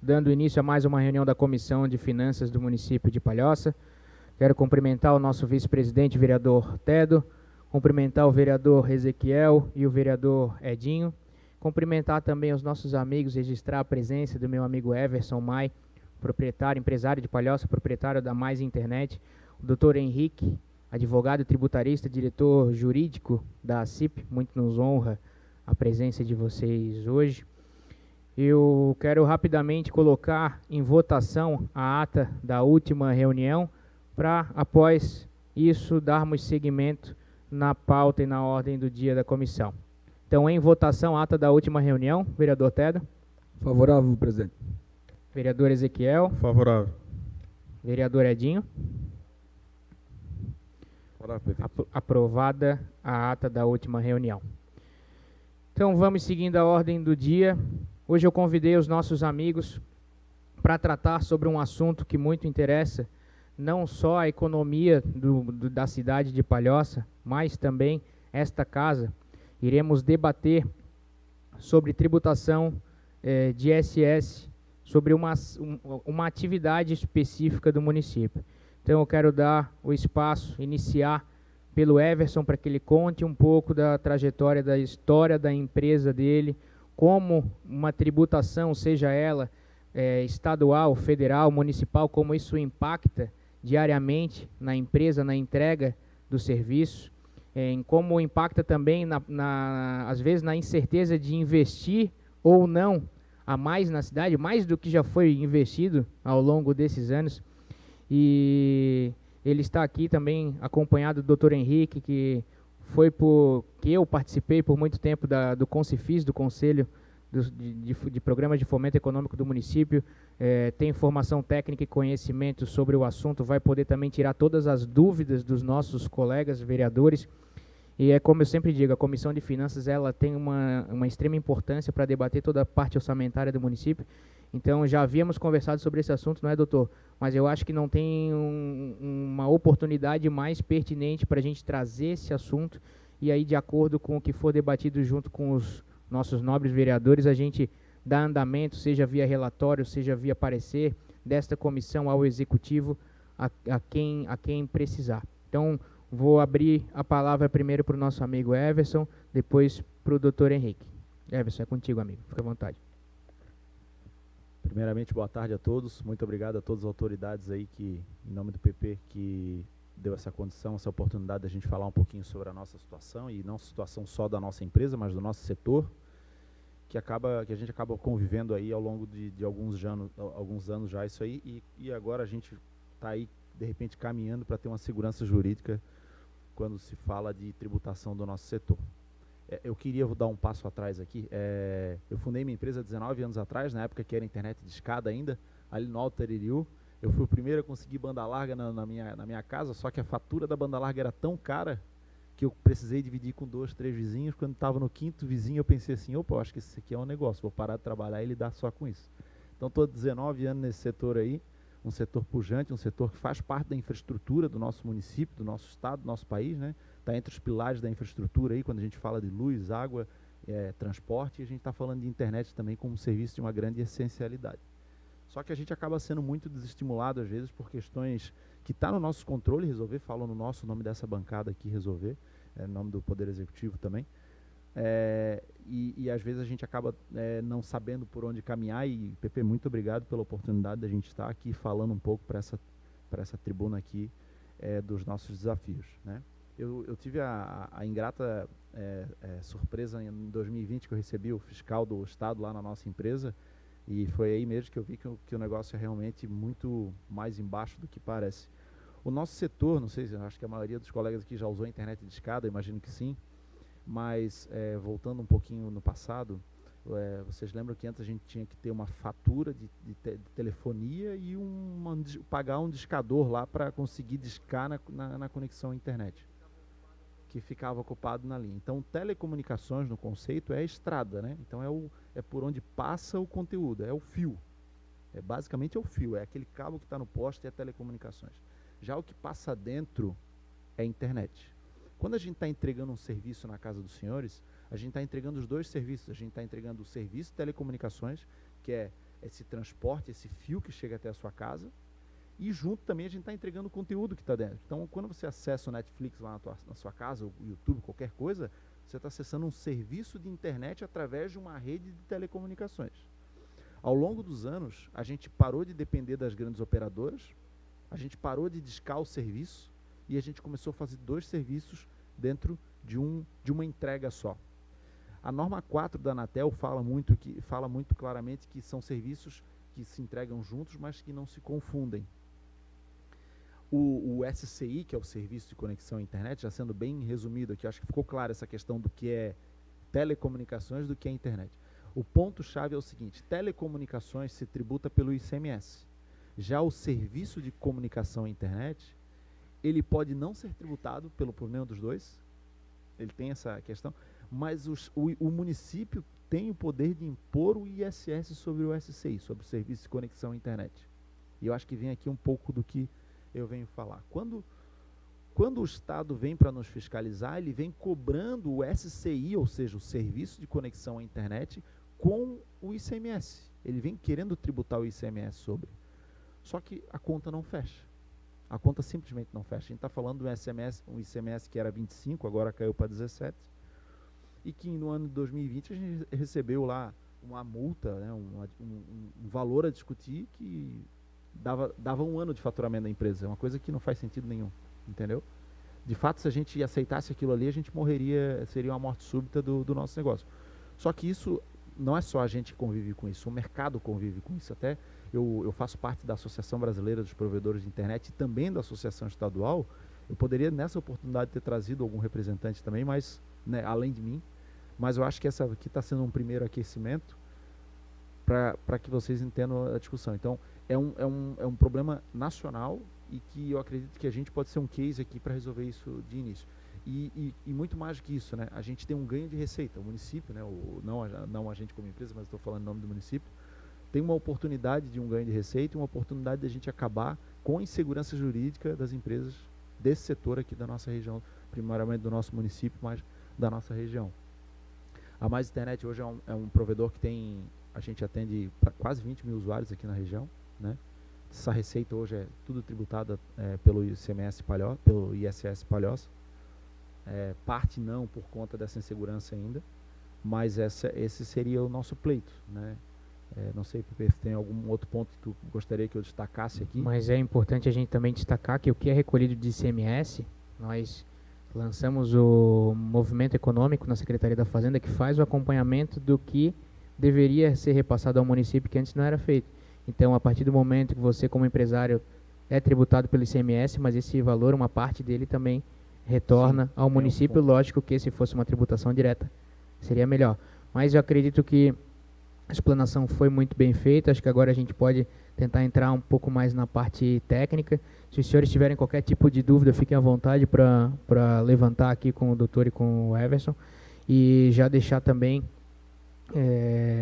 Dando início a mais uma reunião da Comissão de Finanças do município de Palhoça. Quero cumprimentar o nosso vice-presidente, vereador Tedo, cumprimentar o vereador Ezequiel e o vereador Edinho, cumprimentar também os nossos amigos, registrar a presença do meu amigo Everson Mai, proprietário, empresário de Palhoça, proprietário da Mais Internet, o doutor Henrique, advogado tributarista, diretor jurídico da CIP, muito nos honra a presença de vocês hoje. Eu quero rapidamente colocar em votação a ata da última reunião para, após isso, darmos seguimento na pauta e na ordem do dia da comissão. Então, em votação, a ata da última reunião. Vereador Tedo. Favorável, presidente. Vereador Ezequiel. Favorável. Vereador Edinho. Favorável, presidente. Aprovada a ata da última reunião. Então, vamos seguindo a ordem do dia. Hoje eu convidei os nossos amigos para tratar sobre um assunto que muito interessa, não só a economia da cidade de Palhoça, mas também esta casa. Iremos debater sobre tributação de ISS, sobre uma atividade específica do município. Então eu quero dar o espaço, iniciar pelo Everson, para que ele conte um pouco da trajetória, da história da empresa dele, como uma tributação, seja ela estadual, federal, municipal, como isso impacta diariamente na empresa, na entrega do serviço, em como impacta também, às vezes, na incerteza de investir ou não a mais na cidade, mais do que já foi investido ao longo desses anos. E ele está aqui também acompanhado do Dr. Henrique, que eu participei por muito tempo do CONCIFIS, do Conselho de Programas de Fomento Econômico do município, tem formação técnica e conhecimento sobre o assunto, vai poder também tirar todas as dúvidas dos nossos colegas vereadores. E é como eu sempre digo, a Comissão de Finanças ela tem uma extrema importância para debater toda a parte orçamentária do município. Então, já havíamos conversado sobre esse assunto, não é, doutor? Mas eu acho que não tem uma oportunidade mais pertinente para a gente trazer esse assunto e aí, de acordo com o que for debatido junto com os nossos nobres vereadores, a gente dá andamento, seja via relatório, seja via parecer, desta comissão ao executivo, a quem precisar. Então, vou abrir a palavra primeiro para o nosso amigo Everson, depois para o doutor Henrique. Everson, é contigo, amigo. Fica à vontade. Primeiramente, boa tarde a todos. Muito obrigado a todas as autoridades aí que, em nome do PP, que deu essa condição, essa oportunidade de a gente falar um pouquinho sobre a nossa situação, e não situação só da nossa empresa, mas do nosso setor, que a gente acaba convivendo aí ao longo de alguns anos já isso aí, e agora a gente está aí, de repente, caminhando para ter uma segurança jurídica quando se fala de tributação do nosso setor. Eu queria dar um passo atrás aqui. Eu fundei minha empresa há 19 anos atrás, na época que era internet de escada ainda, ali no Alto Aririu. Eu fui o primeiro a conseguir banda larga na minha casa, só que a fatura da banda larga era tão cara que eu precisei dividir com 2, 3 vizinhos. Quando estava no 5º vizinho, eu pensei assim, opa, acho que esse aqui é um negócio, vou parar de trabalhar e lidar só com isso. Então, estou há 19 anos nesse setor aí, um setor pujante, um setor que faz parte da infraestrutura do nosso município, do nosso estado, do nosso país, né? Está entre os pilares da infraestrutura aí, quando a gente fala de luz, água, transporte, e a gente está falando de internet também como um serviço de uma grande essencialidade. Só que a gente acaba sendo muito desestimulado, às vezes, por questões que está no nosso controle resolver, falo no nome dessa bancada aqui, resolver, no nome do Poder Executivo também, e às vezes a gente acaba não sabendo por onde caminhar, e PP, muito obrigado pela oportunidade da gente estar aqui falando um pouco para essa tribuna aqui dos nossos desafios, né? Eu tive a ingrata surpresa em 2020 que eu recebi o fiscal do estado lá na nossa empresa, e foi aí mesmo que eu vi que o negócio é realmente muito mais embaixo do que parece. O nosso setor, não sei, acho que a maioria dos colegas aqui já usou a internet de escada, imagino que sim, mas voltando um pouquinho no passado, vocês lembram que antes a gente tinha que ter uma fatura de telefonia e pagar um discador lá para conseguir discar na conexão à internet, que ficava ocupado na linha. Então, telecomunicações no conceito é a estrada, né? Então é por onde passa o conteúdo, é o fio. Basicamente é o fio, é aquele cabo que está no poste, é telecomunicações. Já o que passa dentro é a internet. Quando a gente está entregando um serviço na casa dos senhores, a gente está entregando os dois serviços. A gente está entregando o serviço de telecomunicações, que é esse transporte, esse fio que chega até a sua casa, e junto também a gente está entregando o conteúdo que está dentro. Então, quando você acessa o Netflix lá na sua casa, o YouTube, qualquer coisa, você está acessando um serviço de internet através de uma rede de telecomunicações. Ao longo dos anos, a gente parou de depender das grandes operadoras, a gente parou de discar o serviço e a gente começou a fazer 2 serviços dentro de uma entrega só. A norma 4 da Anatel fala muito claramente que são serviços que se entregam juntos, mas que não se confundem. O SCI, que é o Serviço de Conexão à Internet, já sendo bem resumido aqui, acho que ficou clara essa questão do que é telecomunicações do que é internet. O ponto-chave é o seguinte: telecomunicações se tributa pelo ICMS. Já o serviço de comunicação à internet, ele pode não ser tributado por nenhum dos dois, ele tem essa questão, mas o município tem o poder de impor o ISS sobre o SCI, sobre o Serviço de Conexão à Internet. E eu acho que vem aqui um pouco do que eu venho falar. Quando o Estado vem para nos fiscalizar, ele vem cobrando o SCI, ou seja, o Serviço de Conexão à Internet, com o ICMS. Ele vem querendo tributar o ICMS sobre. Só que a conta não fecha. A conta simplesmente não fecha. A gente está falando do ICMS que era 25, agora caiu para 17, e que no ano de 2020 a gente recebeu lá uma multa, né, um valor a discutir que dava um ano de faturamento da empresa. É uma coisa que não faz sentido nenhum, entendeu? De fato, se a gente aceitasse aquilo ali, a gente morreria, seria uma morte súbita do nosso negócio. Só que isso não é só a gente que convive com isso, o mercado convive com isso. Até eu faço parte da Associação Brasileira dos Provedores de Internet e também da Associação Estadual. Eu poderia, nessa oportunidade, ter trazido algum representante também, mas, né, além de mim, mas eu acho que essa aqui está sendo um primeiro aquecimento para que vocês entendam a discussão. Então, é um problema nacional e que eu acredito que a gente pode ser um case aqui para resolver isso de início. E muito mais do que isso, né? A gente tem um ganho de receita. O município, né? Não a gente como empresa, mas estou falando em nome do município, tem uma oportunidade de um ganho de receita e uma oportunidade de a gente acabar com a insegurança jurídica das empresas desse setor aqui da nossa região, primariamente do nosso município, mas da nossa região. A Mais Internet hoje é um provedor que a gente atende para quase 20 mil usuários aqui na região, né? Essa receita hoje é tudo tributada pelo ICMS Palhoça, pelo ISS Palhoça. Parte não por conta dessa insegurança ainda, mas esse seria o nosso pleito, né? Não sei se tem algum outro ponto que tu gostaria que eu destacasse aqui. Mas é importante a gente também destacar que o que é recolhido de ICMS, nós lançamos o movimento econômico na Secretaria da Fazenda que faz o acompanhamento do que deveria ser repassado ao município que antes não era feito. Então, a partir do momento que você, como empresário, é tributado pelo ICMS, mas esse valor, uma parte dele também retorna ao município. Lógico que se fosse uma tributação direta, seria melhor. Mas eu acredito que a explanação foi muito bem feita. Acho que agora a gente pode tentar entrar um pouco mais na parte técnica. Se os senhores tiverem qualquer tipo de dúvida, fiquem à vontade para levantar aqui com o doutor e com o Everson. E já deixar também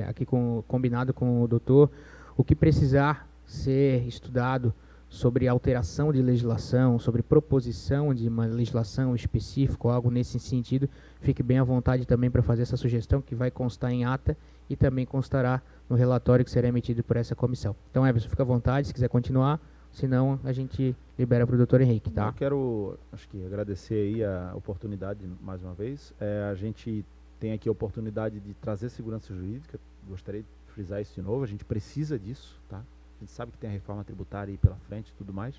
aqui combinado com o doutor o que precisar ser estudado sobre alteração de legislação, sobre proposição de uma legislação específica ou algo nesse sentido, fique bem à vontade também para fazer essa sugestão, que vai constar em ata e também constará no relatório que será emitido por essa comissão. Então, Everson, fica à vontade, se quiser continuar, senão a gente libera para o doutor Henrique, tá? Eu quero, agradecer aí a oportunidade mais uma vez. A gente tem aqui a oportunidade de trazer segurança jurídica, gostaria de frisar isso de novo, a gente precisa disso, tá? A gente sabe que tem a reforma tributária aí pela frente e tudo mais,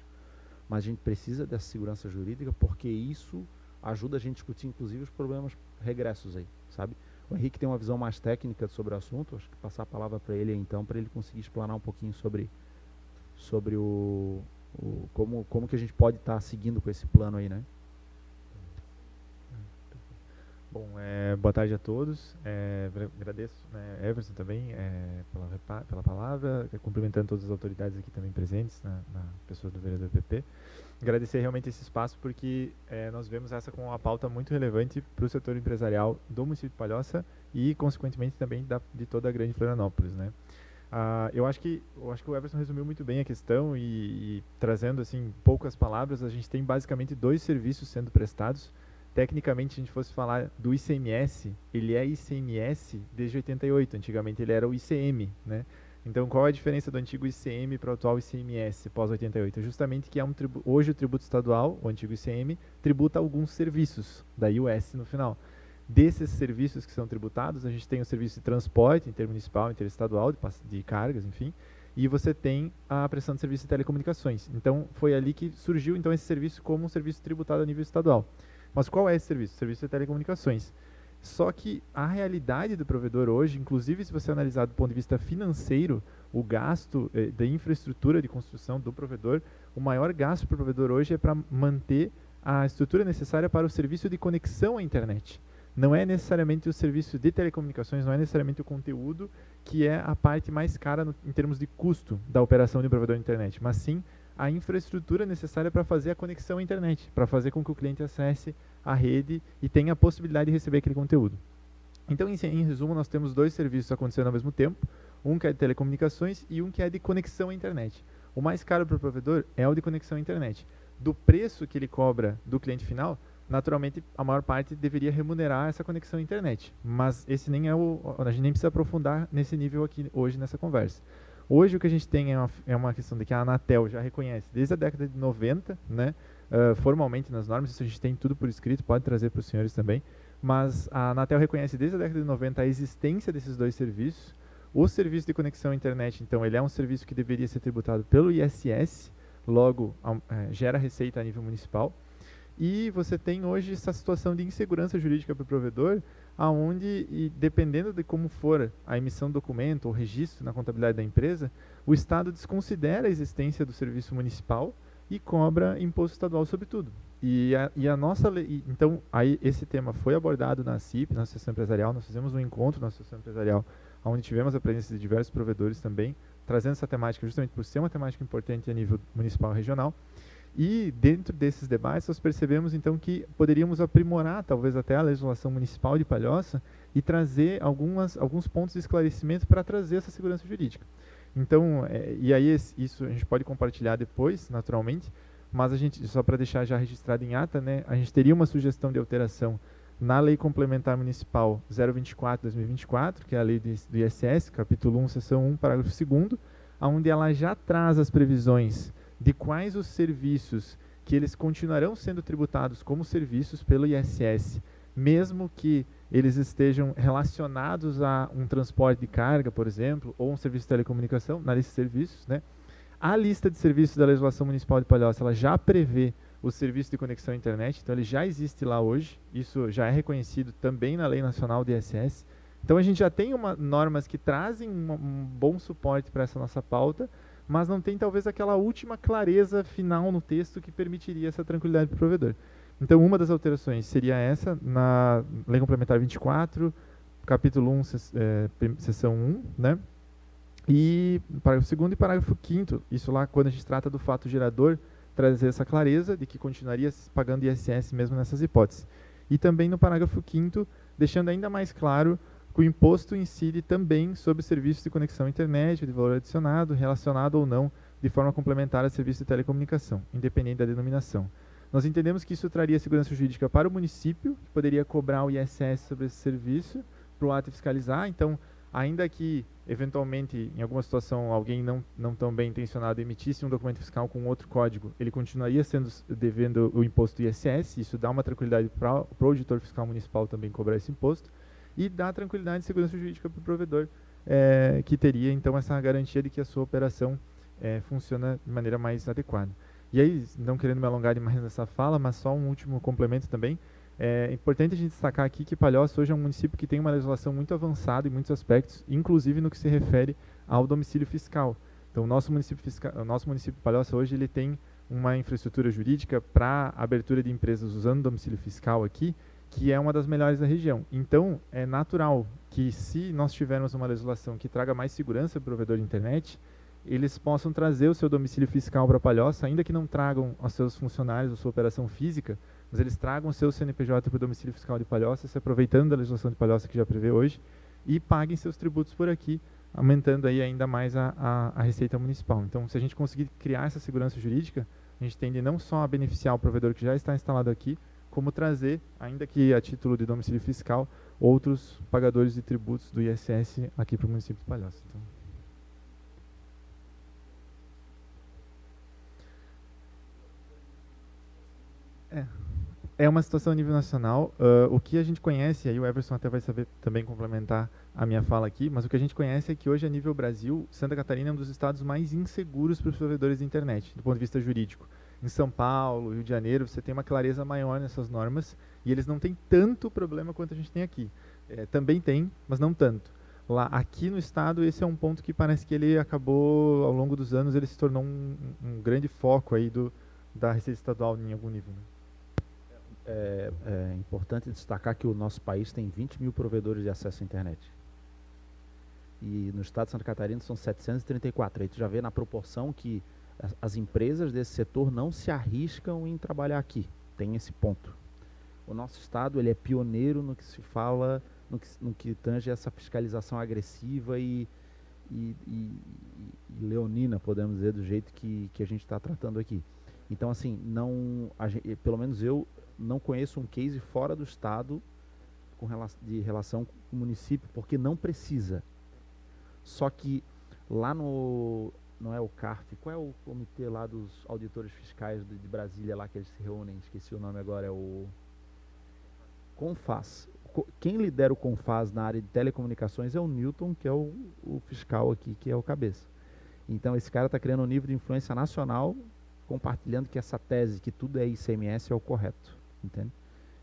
mas a gente precisa dessa segurança jurídica porque isso ajuda a gente a discutir, inclusive, os problemas regressos aí, sabe? O Henrique tem uma visão mais técnica sobre o assunto, acho que passar a palavra para ele então, para ele conseguir explanar um pouquinho sobre como que a gente pode estar seguindo com esse plano aí, né? Bom, boa tarde a todos. Agradeço, né, Everson também pela palavra, cumprimentando todas as autoridades aqui também presentes, na pessoa do vereador PP. Agradecer realmente esse espaço porque nós vemos essa como uma pauta muito relevante para o setor empresarial do município de Palhoça e, consequentemente, também de toda a grande Florianópolis, né? Eu acho que o Everson resumiu muito bem a questão e trazendo assim poucas palavras, a gente tem basicamente 2 serviços sendo prestados. Tecnicamente, se a gente fosse falar do ICMS, ele é ICMS desde 88, antigamente ele era o ICM, né? Então, qual é a diferença do antigo ICM para o atual ICMS pós-88? Justamente que hoje o tributo estadual, o antigo ICM, tributa alguns serviços, daí o S no final. Desses serviços que são tributados, a gente tem o serviço de transporte intermunicipal, interestadual, de cargas, enfim, e você tem a prestação de serviço de telecomunicações. Então, foi ali que surgiu então, esse serviço como um serviço tributado a nível estadual. Mas qual é esse serviço? O serviço de telecomunicações. Só que a realidade do provedor hoje, inclusive se você analisar do ponto de vista financeiro, o gasto da infraestrutura de construção do provedor, o maior gasto para o provedor hoje é para manter a estrutura necessária para o serviço de conexão à internet. Não é necessariamente o serviço de telecomunicações, não é necessariamente o conteúdo que é a parte mais cara em termos de custo da operação de um provedor de internet, mas sim a infraestrutura necessária para fazer a conexão à internet, para fazer com que o cliente acesse a rede e tenha a possibilidade de receber aquele conteúdo. Então, em resumo, nós temos dois serviços acontecendo ao mesmo tempo, um que é de telecomunicações e um que é de conexão à internet. O mais caro para o provedor é o de conexão à internet. Do preço que ele cobra do cliente final, naturalmente, a maior parte deveria remunerar essa conexão à internet. Mas esse nem é a gente nem precisa aprofundar nesse nível aqui hoje nessa conversa. Hoje o que a gente tem é uma questão de que a Anatel já reconhece desde a década de 90, né, formalmente nas normas, isso a gente tem tudo por escrito, pode trazer para os senhores também, mas a Anatel reconhece desde a década de 90 a existência desses dois serviços. O serviço de conexão à internet, então, ele é um serviço que deveria ser tributado pelo ISS, logo gera receita a nível municipal. E você tem hoje essa situação de insegurança jurídica para o provedor, aonde, e dependendo de como for a emissão do documento ou registro na contabilidade da empresa, o Estado desconsidera a existência do serviço municipal e cobra imposto estadual sobre tudo. E a nossa lei, então, aí esse tema foi abordado na CIP, na Associação Empresarial, nós fizemos um encontro na Associação Empresarial, onde tivemos a presença de diversos provedores também, trazendo essa temática justamente por ser uma temática importante a nível municipal e regional. E dentro desses debates nós percebemos então que poderíamos aprimorar talvez até a legislação municipal de Palhoça e trazer alguns pontos de esclarecimento para trazer essa segurança jurídica. Então, e aí isso a gente pode compartilhar depois, naturalmente, mas a gente, só para deixar já registrado em ata, né, a gente teria uma sugestão de alteração na Lei Complementar Municipal 024/2024, que é a lei do ISS, capítulo 1, seção 1, parágrafo 2º, onde ela já traz as previsões de quais os serviços que eles continuarão sendo tributados como serviços pelo ISS, mesmo que eles estejam relacionados a um transporte de carga, por exemplo, ou um serviço de telecomunicação, na lista de serviços, né? A lista de serviços da legislação municipal de Palhoça, ela já prevê o serviço de conexão à internet, então ele já existe lá hoje, isso já é reconhecido também na Lei Nacional do ISS. Então a gente já tem normas que trazem um bom suporte para essa nossa pauta, mas não tem talvez aquela última clareza final no texto que permitiria essa tranquilidade para o provedor. Então, uma das alterações seria essa, na Lei Complementar 24, capítulo 1, seção 1, né? E parágrafo 2º e parágrafo 5º, isso lá quando a gente trata do fato gerador, trazer essa clareza de que continuaria pagando ISS mesmo nessas hipóteses. E também no parágrafo 5º, deixando ainda mais claro que o imposto incide também sobre serviços de conexão à internet, de valor adicionado, relacionado ou não, de forma complementar a serviço de telecomunicação, independente da denominação. Nós entendemos que isso traria segurança jurídica para o município, que poderia cobrar o ISS sobre esse serviço, para o ato fiscalizar. Então, ainda que, eventualmente, em alguma situação, alguém não tão bem intencionado emitisse um documento fiscal com outro código, ele continuaria devendo o imposto ISS, isso dá uma tranquilidade para o auditor fiscal municipal também cobrar esse imposto, e dá tranquilidade e segurança jurídica para o provedor, que teria, então, essa garantia de que a sua operação funciona de maneira mais adequada. E aí, não querendo me alongar demais nessa fala, mas só um último complemento também, é importante a gente destacar aqui que Palhoça hoje é um município que tem uma legislação muito avançada em muitos aspectos, inclusive no que se refere ao domicílio fiscal. Então, o nosso município de Palhoça hoje ele tem uma infraestrutura jurídica para abertura de empresas usando domicílio fiscal aqui, que é uma das melhores da região. Então, é natural que se nós tivermos uma legislação que traga mais segurança para o provedor de internet, eles possam trazer o seu domicílio fiscal para Palhoça, ainda que não tragam os seus funcionários, a sua operação física, mas eles tragam o seu CNPJ para o domicílio fiscal de Palhoça, se aproveitando da legislação de Palhoça que já prevê hoje, e paguem seus tributos por aqui, aumentando aí ainda mais a receita municipal. Então, se a gente conseguir criar essa segurança jurídica, a gente tende não só a beneficiar o provedor que já está instalado aqui, como trazer, ainda que a título de domicílio fiscal, outros pagadores de tributos do ISS aqui para o município de Palhoça. Então, É uma situação a nível nacional. O que a gente conhece, aí o Everson até vai saber também complementar a minha fala aqui, mas o que a gente conhece é que hoje, a nível Brasil, Santa Catarina é um dos estados mais inseguros para os provedores de internet, do ponto de vista jurídico. Em São Paulo, Rio de Janeiro, você tem uma clareza maior nessas normas e eles não têm tanto problema quanto a gente tem aqui. Também tem, mas não tanto. Aqui no estado, esse é um ponto que parece que ele acabou, ao longo dos anos, ele se tornou um grande foco aí da Receita Estadual em algum nível, né? É importante destacar que o nosso país tem 20 mil provedores de acesso à internet. E no estado de Santa Catarina são 734. Aí tu já vê na proporção que as empresas desse setor não se arriscam em trabalhar aqui. Tem esse ponto. O nosso estado ele é pioneiro no que se fala, no que tange essa fiscalização agressiva e leonina, podemos dizer, do jeito que a gente está tratando aqui. Então, assim, pelo menos eu não conheço um case fora do estado de relação com o município, porque não precisa. Só que lá não é o CARF, qual é o comitê lá dos auditores fiscais de Brasília lá que eles se reúnem, esqueci o nome agora, é o CONFAS. Quem lidera o CONFAS na área de telecomunicações é o Newton, que é o fiscal aqui, que é o cabeça. Então esse cara está criando um nível de influência nacional, compartilhando que essa tese, que tudo é ICMS, é o correto, entende?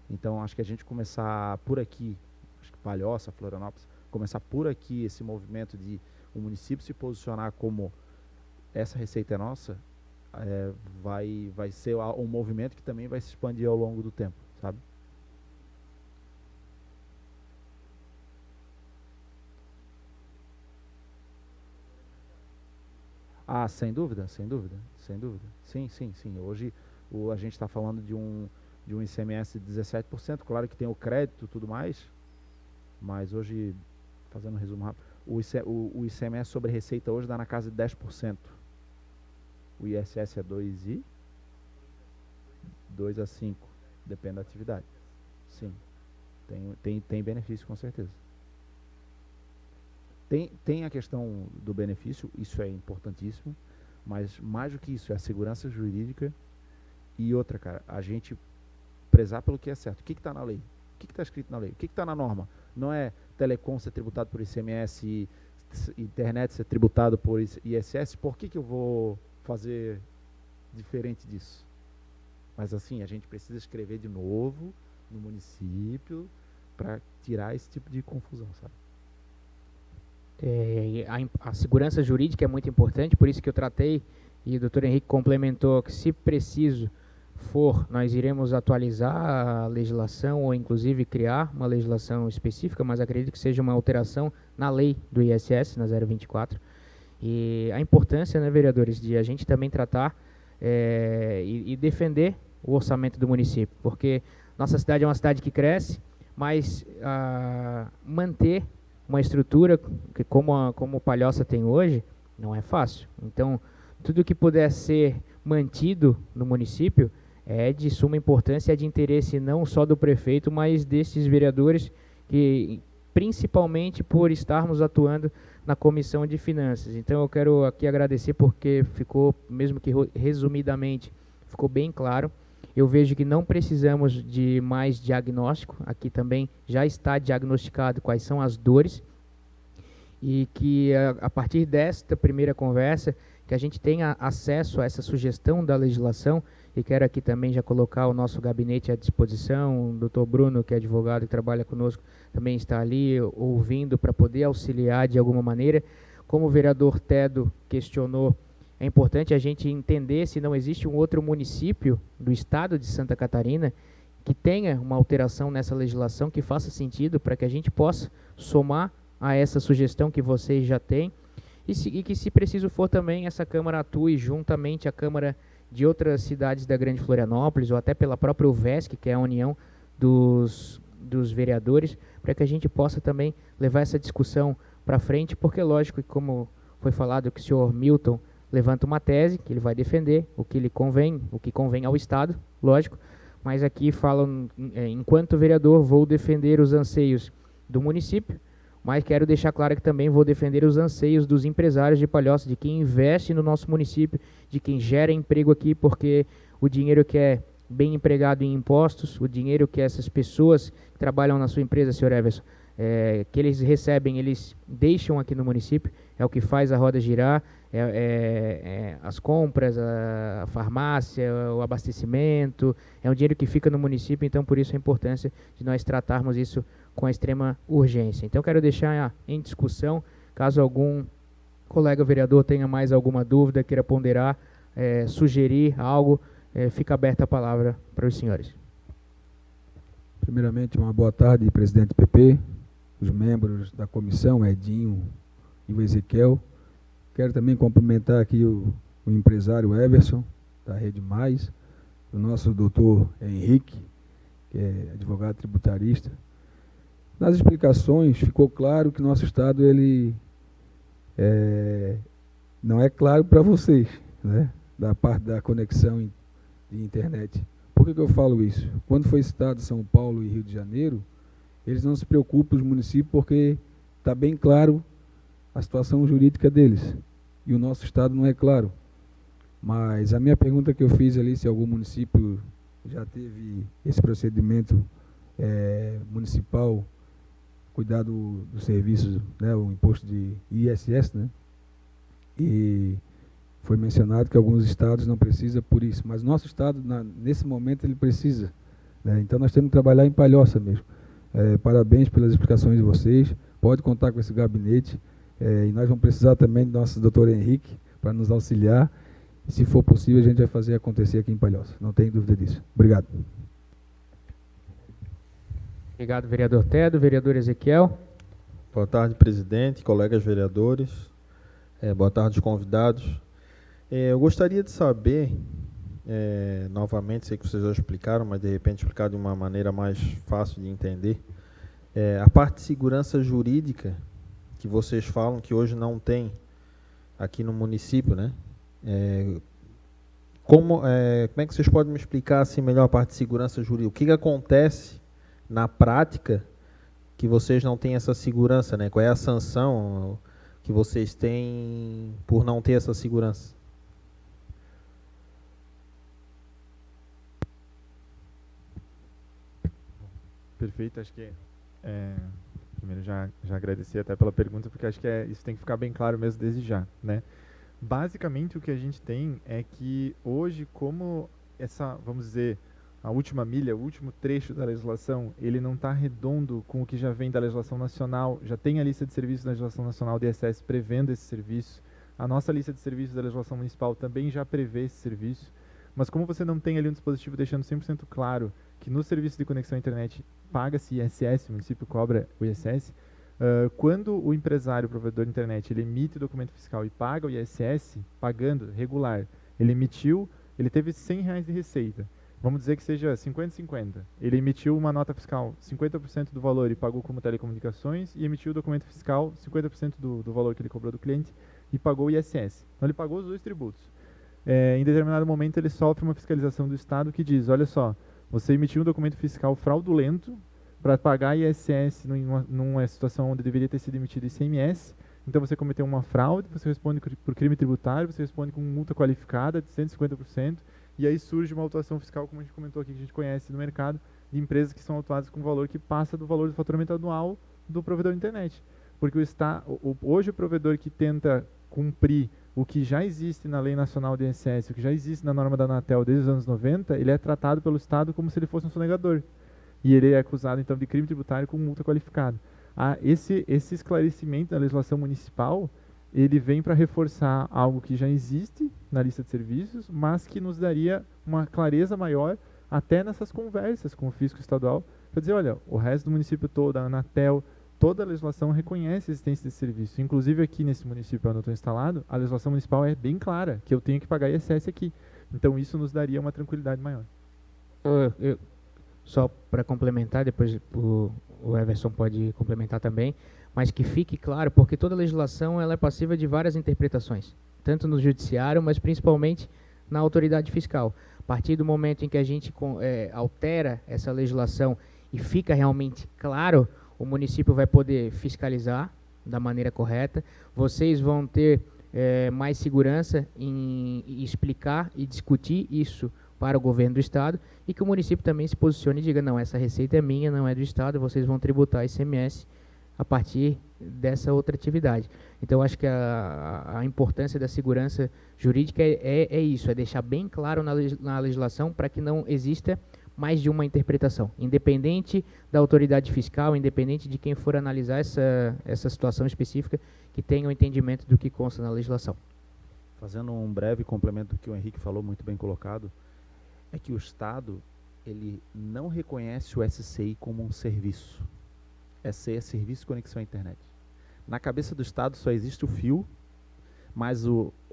Então acho que a gente começar por aqui, acho que Palhoça, Florianópolis, começar por aqui esse movimento de o município se posicionar como essa receita é nossa, vai ser um movimento que também vai se expandir ao longo do tempo, sabe? Ah, sem dúvida, sem dúvida, sem dúvida. Sim, sim, sim. Hoje a gente está falando de um ICMS de 17%, claro que tem o crédito e tudo mais, mas hoje, fazendo um resumo rápido, o ICMS sobre receita hoje dá na casa de 10%. O ISS é 2 a 5, depende da atividade. Sim, tem benefício com certeza. Tem a questão do benefício, isso é importantíssimo, mas mais do que isso é a segurança jurídica e outra, cara, a gente prezar pelo que é certo. O que está na lei? O que está escrito na lei? O que está na norma? Não é telecom ser tributado por ICMS e internet ser tributado por ISS, por que eu vou fazer diferente disso? Mas assim, a gente precisa escrever de novo no município para tirar esse tipo de confusão, sabe? A segurança jurídica é muito importante, por isso que eu tratei, e o doutor Henrique complementou, que se preciso for, nós iremos atualizar a legislação ou inclusive criar uma legislação específica, mas acredito que seja uma alteração na lei do ISS, na 024. E a importância, né, vereadores, de a gente também tratar e defender o orçamento do município, porque nossa cidade é uma cidade que cresce, mas manter uma estrutura que como Palhoça tem hoje, não é fácil. Então, tudo que puder ser mantido no município é de suma importância, é de interesse não só do prefeito, mas desses vereadores, que principalmente por estarmos atuando na Comissão de Finanças. Então, eu quero aqui agradecer porque ficou, mesmo que resumidamente, ficou bem claro. Eu vejo que não precisamos de mais diagnóstico, aqui também já está diagnosticado quais são as dores, e que a partir desta primeira conversa, que a gente tenha acesso a essa sugestão da legislação, e quero aqui também já colocar o nosso gabinete à disposição, o doutor Bruno, que é advogado e trabalha conosco, também está ali ouvindo para poder auxiliar de alguma maneira. Como o vereador Tedo questionou, é importante a gente entender se não existe um outro município do estado de Santa Catarina que tenha uma alteração nessa legislação que faça sentido para que a gente possa somar a essa sugestão que vocês já têm e que, se preciso for, também essa Câmara atue juntamente à Câmara de outras cidades da Grande Florianópolis ou até pela própria UVESC, que é a união dos vereadores, para que a gente possa também levar essa discussão para frente, porque lógico que, como foi falado, que o senhor Milton levanta uma tese que ele vai defender, o que convém ao Estado, lógico, mas aqui falam, enquanto vereador, vou defender os anseios do município, mas quero deixar claro que também vou defender os anseios dos empresários de Palhoça, de quem investe no nosso município, de quem gera emprego aqui, porque o dinheiro que é bem empregado em impostos, o dinheiro que essas pessoas que trabalham na sua empresa, senhor Everson, que eles recebem, eles deixam aqui no município, é o que faz a roda girar, as compras, a farmácia, o abastecimento, é um dinheiro que fica no município, então por isso a importância de nós tratarmos isso com a extrema urgência. Então quero deixar em discussão, caso algum colega vereador tenha mais alguma dúvida, queira ponderar, sugerir algo, fica aberta a palavra para os senhores. Primeiramente, uma boa tarde, presidente do PP, os membros da comissão, Edinho e o Ezequiel. Quero também cumprimentar aqui o empresário Everson, da Rede Mais, o nosso doutor Henrique, que é advogado tributarista. Nas explicações, ficou claro que nosso Estado ele não é claro para vocês, né? Da parte da conexão de internet. Por que eu falo isso? Quando foi citado São Paulo e Rio de Janeiro, eles não se preocupam, os municípios, porque está bem claro a situação jurídica deles. E o nosso Estado não é claro. Mas a minha pergunta que eu fiz ali, se algum município já teve esse procedimento municipal, cuidar do serviço, né, o imposto de ISS, né? E foi mencionado que alguns estados não precisam por isso, mas nosso estado, nesse momento, ele precisa, né? Então nós temos que trabalhar em Palhoça mesmo. Parabéns pelas explicações de vocês, pode contar com esse gabinete, e nós vamos precisar também do nosso doutor Henrique para nos auxiliar, e se for possível a gente vai fazer acontecer aqui em Palhoça, não tem dúvida disso. Obrigado. Obrigado, vereador Tedo. Vereador Ezequiel. Boa tarde, presidente, colegas vereadores. Boa tarde, convidados. Eu gostaria de saber, novamente, sei que vocês já explicaram, mas de repente explicar de uma maneira mais fácil de entender, a parte de segurança jurídica que vocês falam que hoje não tem aqui no município, né? Como é que vocês podem me explicar assim melhor a parte de segurança jurídica? O que acontece na prática que vocês não têm essa segurança, né? Qual é a sanção que vocês têm por não ter essa segurança? Perfeito, acho que primeiro já agradecer até pela pergunta, porque acho que isso tem que ficar bem claro mesmo desde já, né? Basicamente o que a gente tem é que hoje, como vamos dizer, a última milha, o último trecho da legislação, ele não está redondo com o que já vem da legislação nacional, já tem a lista de serviços da legislação nacional do ISS prevendo esse serviço, a nossa lista de serviços da legislação municipal também já prevê esse serviço, mas como você não tem ali um dispositivo deixando 100% claro que no serviço de conexão à internet paga-se ISS, o município cobra o ISS, quando o empresário, o provedor de internet, ele emite o documento fiscal e paga o ISS, pagando regular, ele emitiu, ele teve R$100 de receita, vamos dizer que seja 50-50, ele emitiu uma nota fiscal 50% do valor e pagou como telecomunicações, e emitiu o documento fiscal 50% do valor que ele cobrou do cliente e pagou o ISS. Então ele pagou os dois tributos. Em determinado momento ele sofre uma fiscalização do Estado que diz, olha só, você emitiu um documento fiscal fraudulento para pagar ISS numa situação onde deveria ter sido emitido ICMS, então você cometeu uma fraude, você responde por crime tributário, você responde com multa qualificada de 150%, e aí surge uma autuação fiscal, como a gente comentou aqui, que a gente conhece no mercado, de empresas que são autuadas com valor que passa do valor do faturamento anual do provedor de internet. Porque hoje o provedor que tenta cumprir o que já existe na Lei Nacional de ISS, o que já existe na norma da Anatel desde os anos 90, ele é tratado pelo Estado como se ele fosse um sonegador. E ele é acusado, então, de crime tributário com multa qualificada. Esse esclarecimento da legislação municipal, ele vem para reforçar algo que já existe na lista de serviços, mas que nos daria uma clareza maior até nessas conversas com o fisco estadual, para dizer, olha, o resto do município todo, a Anatel, toda a legislação reconhece a existência desse serviço. Inclusive aqui nesse município onde eu estou instalado, a legislação municipal é bem clara, que eu tenho que pagar ISS aqui. Então isso nos daria uma tranquilidade maior. Só para complementar, depois o Everson pode complementar também, mas que fique claro, porque toda legislação ela é passiva de várias interpretações, tanto no judiciário, mas principalmente na autoridade fiscal. A partir do momento em que a gente altera essa legislação e fica realmente claro, o município vai poder fiscalizar da maneira correta, vocês vão ter mais segurança em explicar e discutir isso para o governo do estado, e que o município também se posicione e diga, não, essa receita é minha, não é do estado, vocês vão tributar ICMS a partir dessa outra atividade. Então, acho que a importância da segurança jurídica é isso, é deixar bem claro na legislação para que não exista mais de uma interpretação, independente da autoridade fiscal, independente de quem for analisar essa situação específica, que tenha o entendimento do que consta na legislação. Fazendo um breve complemento do que o Henrique falou, muito bem colocado, é que o Estado, ele não reconhece o SCI como um serviço. SCI é Serviço de Conexão à Internet. Na cabeça do Estado só existe o fio,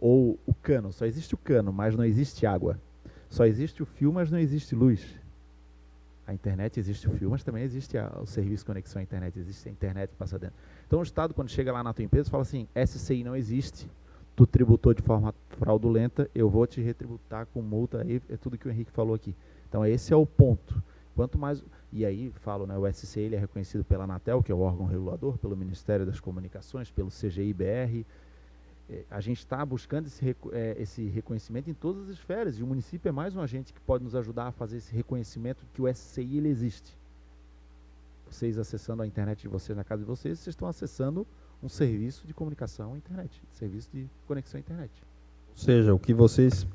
ou o cano, só existe o cano, mas não existe água. Só existe o fio, mas não existe luz. A internet existe o fio, mas também existe o serviço de conexão à internet, existe a internet que passa dentro. Então o Estado, quando chega lá na tua empresa, fala assim, SCI não existe, tu tributou de forma fraudulenta, eu vou te retributar com multa, aí é tudo que o Henrique falou aqui. Então esse é o ponto. Quanto mais, e aí falo, né, o SCI ele é reconhecido pela Anatel, que é o órgão regulador, pelo Ministério das Comunicações, pelo CGI-BR. A gente está buscando esse reconhecimento em todas as esferas, e o município é mais um agente que pode nos ajudar a fazer esse reconhecimento de que o SCI ele existe. Vocês acessando a internet de vocês na casa de vocês estão acessando um serviço de comunicação à internet, serviço de conexão à internet. Ou seja, o que vocês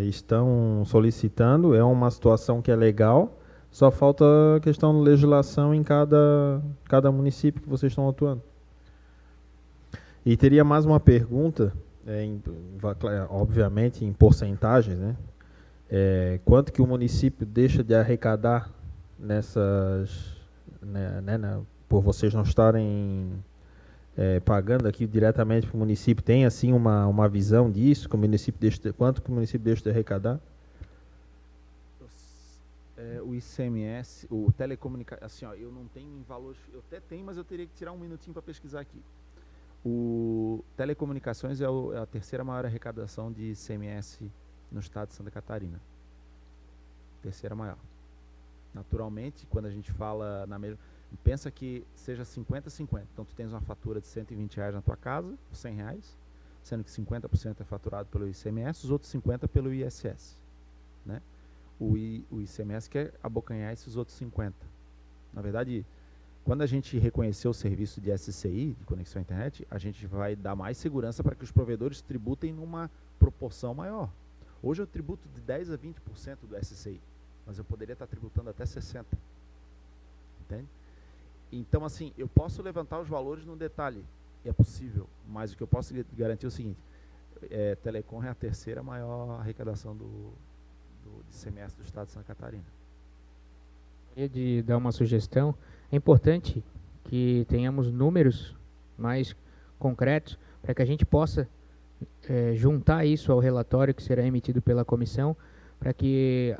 estão solicitando é uma situação que é legal, só falta a questão de legislação em cada município que vocês estão atuando. E teria mais uma pergunta, obviamente em porcentagens, né? Quanto que o município deixa de arrecadar nessas, por vocês não estarem pagando aqui diretamente para o município? Tem assim uma visão disso, que o município quanto que o município deixa de arrecadar? O ICMS, o telecomunicação, assim, ó, eu não tenho em valores, eu até tenho, mas eu teria que tirar um minutinho para pesquisar aqui. O telecomunicações é a terceira maior arrecadação de ICMS no estado de Santa Catarina. Terceira maior. Naturalmente, quando a gente fala pensa que seja 50-50. Então, tu tens uma fatura de R$120 na tua casa, R$100, sendo que 50% é faturado pelo ICMS, os outros 50% pelo ISS. Né? O ICMS quer abocanhar esses outros 50%. Na verdade, quando a gente reconhecer o serviço de SCI, de conexão à internet, a gente vai dar mais segurança para que os provedores tributem numa proporção maior. Hoje eu tributo de 10% a 20% do SCI, mas eu poderia estar tributando até 60%. Entende? Então, assim, eu posso levantar os valores no detalhe, é possível, mas o que eu posso garantir é o seguinte, Telecom é a terceira maior arrecadação do ICMS do estado de Santa Catarina. Gostaria de dar uma sugestão. É importante que tenhamos números mais concretos para que a gente possa juntar isso ao relatório que será emitido pela comissão, para que,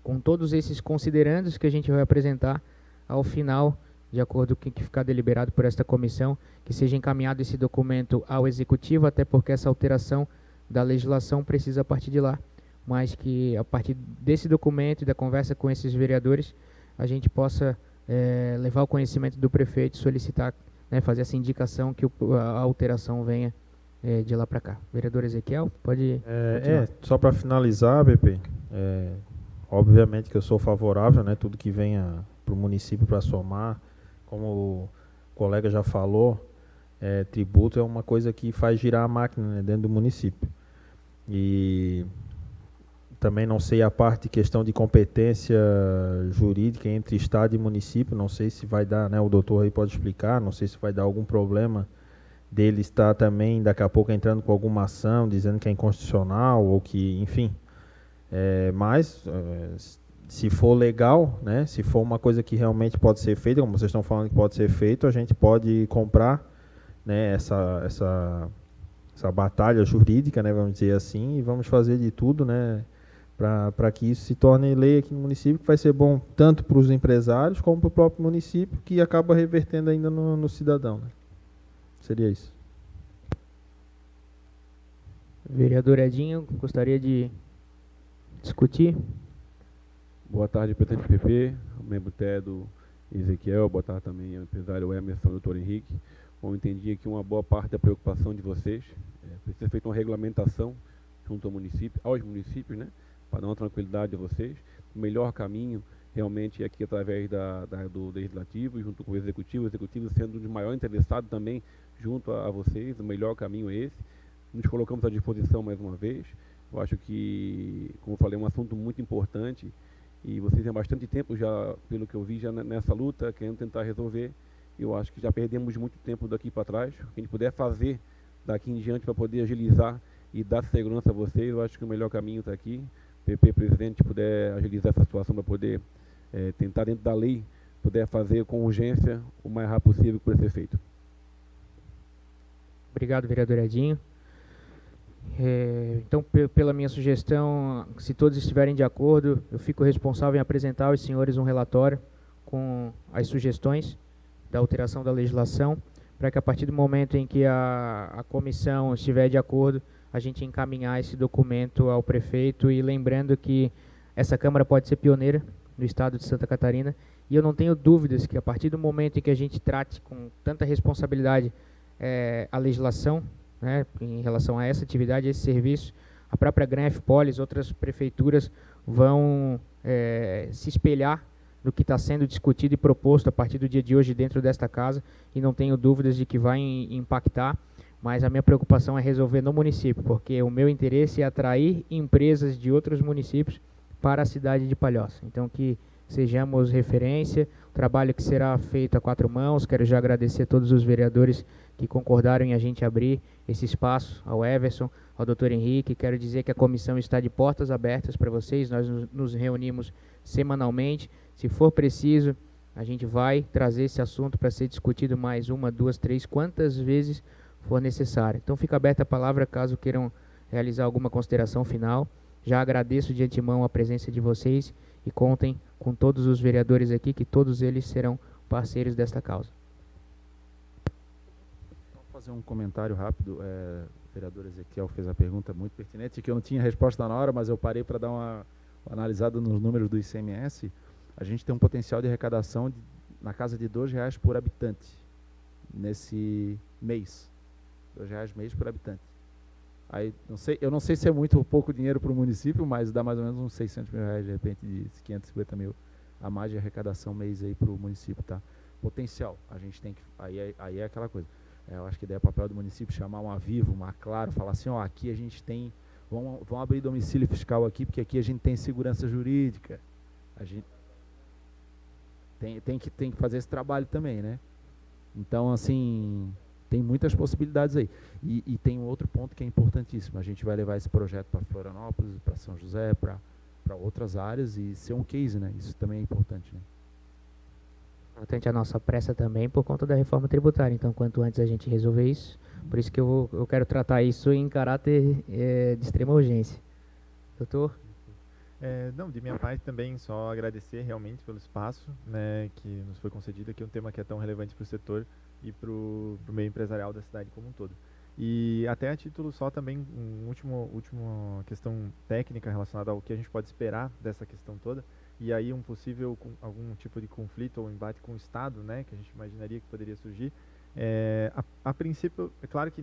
com todos esses considerandos que a gente vai apresentar ao final, de acordo com o que ficar deliberado por esta comissão, que seja encaminhado esse documento ao Executivo, até porque essa alteração da legislação precisa partir de lá, mas que a partir desse documento e da conversa com esses vereadores, a gente possa levar ao conhecimento do prefeito, solicitar, né, fazer essa indicação que a alteração venha de lá para cá. Vereador Ezequiel, pode continuar. Só para finalizar, BP, obviamente que eu sou favorável, né, tudo que venha para o município para somar, como o colega já falou, tributo é uma coisa que faz girar a máquina, né, dentro do município. E também não sei a parte de questão de competência jurídica entre Estado e município, não sei se vai dar, né, o doutor aí pode explicar, não sei se vai dar algum problema dele estar também daqui a pouco entrando com alguma ação, dizendo que é inconstitucional ou que, enfim. Mas, se for legal, né, se for uma coisa que realmente pode ser feita, como vocês estão falando que pode ser feito, a gente pode comprar, né, essa batalha jurídica, né, vamos dizer assim, e vamos fazer de tudo, né, para que isso se torne lei aqui no município, que vai ser bom tanto para os empresários como para o próprio município, que acaba revertendo ainda no cidadão. Né? Seria isso. Vereador Edinho, gostaria de discutir? Boa tarde, presidente do PP, membro do Ezequiel, boa tarde também ao empresário Emerson, doutor Henrique. Bom, eu entendi aqui uma boa parte da preocupação de vocês. Precisa ser feita uma regulamentação junto ao município, aos municípios, né, para dar uma tranquilidade a vocês. O melhor caminho realmente é aqui através do Legislativo, junto com o Executivo sendo de maior interessado também junto a vocês, o melhor caminho é esse. Nos colocamos à disposição mais uma vez. Eu acho que, como eu falei, é um assunto muito importante e vocês têm bastante tempo já, pelo que eu vi, já nessa luta, querendo tentar resolver. Eu acho que já perdemos muito tempo daqui para trás. O que a gente puder fazer daqui em diante para poder agilizar e dar segurança a vocês, eu acho que o melhor caminho está aqui. PP, presidente, puder agilizar essa situação para poder tentar, dentro da lei, puder fazer com urgência o mais rápido possível para ser feito. Obrigado, vereador Edinho. Então, pela minha sugestão, se todos estiverem de acordo, eu fico responsável em apresentar aos senhores um relatório com as sugestões da alteração da legislação, para que a partir do momento em que a comissão estiver de acordo, a gente encaminhar esse documento ao prefeito, e lembrando que essa Câmara pode ser pioneira no estado de Santa Catarina, e eu não tenho dúvidas que a partir do momento em que a gente trate com tanta responsabilidade a legislação, né, em relação a essa atividade, a esse serviço, a própria Granf Polis, outras prefeituras vão se espelhar no que está sendo discutido e proposto a partir do dia de hoje dentro desta casa, e não tenho dúvidas de que vai impactar, mas a minha preocupação é resolver no município, porque o meu interesse é atrair empresas de outros municípios para a cidade de Palhoça. Então, que sejamos referência, o trabalho que será feito a quatro mãos. Quero já agradecer a todos os vereadores que concordaram em a gente abrir esse espaço, ao Everson, ao Dr. Henrique. Quero dizer que a comissão está de portas abertas para vocês, nós nos reunimos semanalmente. Se for preciso, a gente vai trazer esse assunto para ser discutido mais uma, duas, três, quantas vezes for necessário. Então, fica aberta a palavra caso queiram realizar alguma consideração final. Já agradeço de antemão a presença de vocês e contem com todos os vereadores aqui, que todos eles serão parceiros desta causa. Vou fazer um comentário rápido. O vereador Ezequiel fez a pergunta muito pertinente, que eu não tinha resposta na hora, mas eu parei para dar uma analisada nos números do ICMS. A gente tem um potencial de arrecadação na casa de R$2 por habitante nesse mês. R$2 mês por habitante. Aí, eu não sei se é muito ou pouco dinheiro para o município, mas dá mais ou menos uns R$600 mil, de repente, de 550 mil a mais de arrecadação mês aí para o município, tá? Potencial, a gente tem que, aí é aquela coisa. Eu acho que daí é papel do município chamar uma Vivo, uma Claro, falar assim, ó, aqui a gente tem, vão abrir domicílio fiscal aqui, porque aqui a gente tem segurança jurídica. A gente tem que fazer esse trabalho também, né? Então, assim, tem muitas possibilidades aí. E tem um outro ponto que é importantíssimo. A gente vai levar esse projeto para Florianópolis, para São José, para outras áreas, e ser um case, né? Isso também é importante, né? Importante a nossa pressa também por conta da reforma tributária. Então, quanto antes a gente resolver isso, por isso que eu quero tratar isso em caráter de extrema urgência. Doutor? Não, de minha parte também, só agradecer realmente pelo espaço, né, que nos foi concedido aqui, um tema que é tão relevante para o setor e para o meio empresarial da cidade como um todo. E até a título só também, última questão técnica relacionada ao que a gente pode esperar dessa questão toda, e aí algum tipo de conflito ou embate com o Estado, né, que a gente imaginaria que poderia surgir. A princípio, é claro que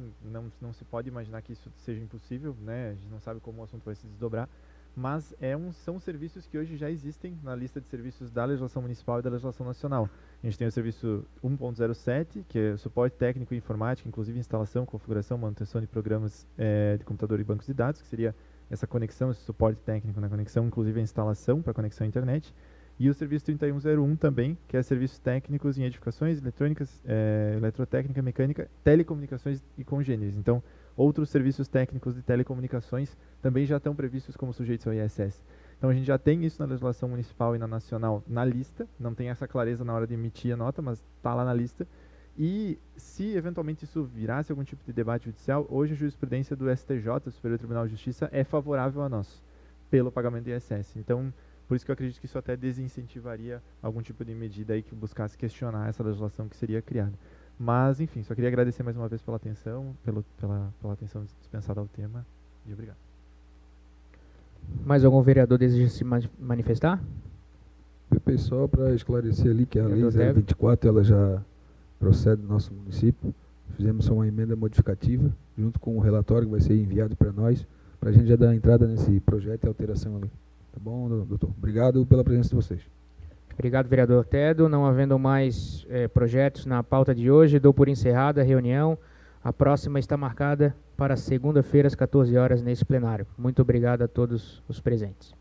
não se pode imaginar que isso seja impossível, né, a gente não sabe como o assunto vai se desdobrar, mas são serviços que hoje já existem na lista de serviços da legislação municipal e da legislação nacional. A gente tem o serviço 1.07, que é suporte técnico e informática, inclusive instalação, configuração, manutenção de programas de computador e bancos de dados, que seria essa conexão, esse suporte técnico na conexão, inclusive a instalação para conexão à internet. E o serviço 3101 também, que é serviços técnicos em edificações, eletrônicas, eletrotécnica, mecânica, telecomunicações e congêneres. Então, outros serviços técnicos de telecomunicações também já estão previstos como sujeitos ao ISS. Então, a gente já tem isso na legislação municipal e na nacional na lista, não tem essa clareza na hora de emitir a nota, mas está lá na lista. E se eventualmente isso virasse algum tipo de debate judicial, hoje a jurisprudência do STJ, Superior Tribunal de Justiça, é favorável a nós, pelo pagamento do ISS. Então, por isso que eu acredito que isso até desincentivaria algum tipo de medida aí que buscasse questionar essa legislação que seria criada. Mas, enfim, só queria agradecer mais uma vez pela atenção, pela atenção dispensada ao tema, e obrigado. Mais algum vereador deseja se manifestar? PP, só para esclarecer ali que a lei Vereador 024 ela já procede no nosso município. Fizemos só uma emenda modificativa, junto com o relatório que vai ser enviado para nós, para a gente já dar entrada nesse projeto e alteração ali. Tá bom, doutor? Obrigado pela presença de vocês. Obrigado, vereador Tedo. Não havendo mais projetos na pauta de hoje, dou por encerrada a reunião. A próxima está marcada para segunda-feira, às 14 horas, nesse plenário. Muito obrigado a todos os presentes.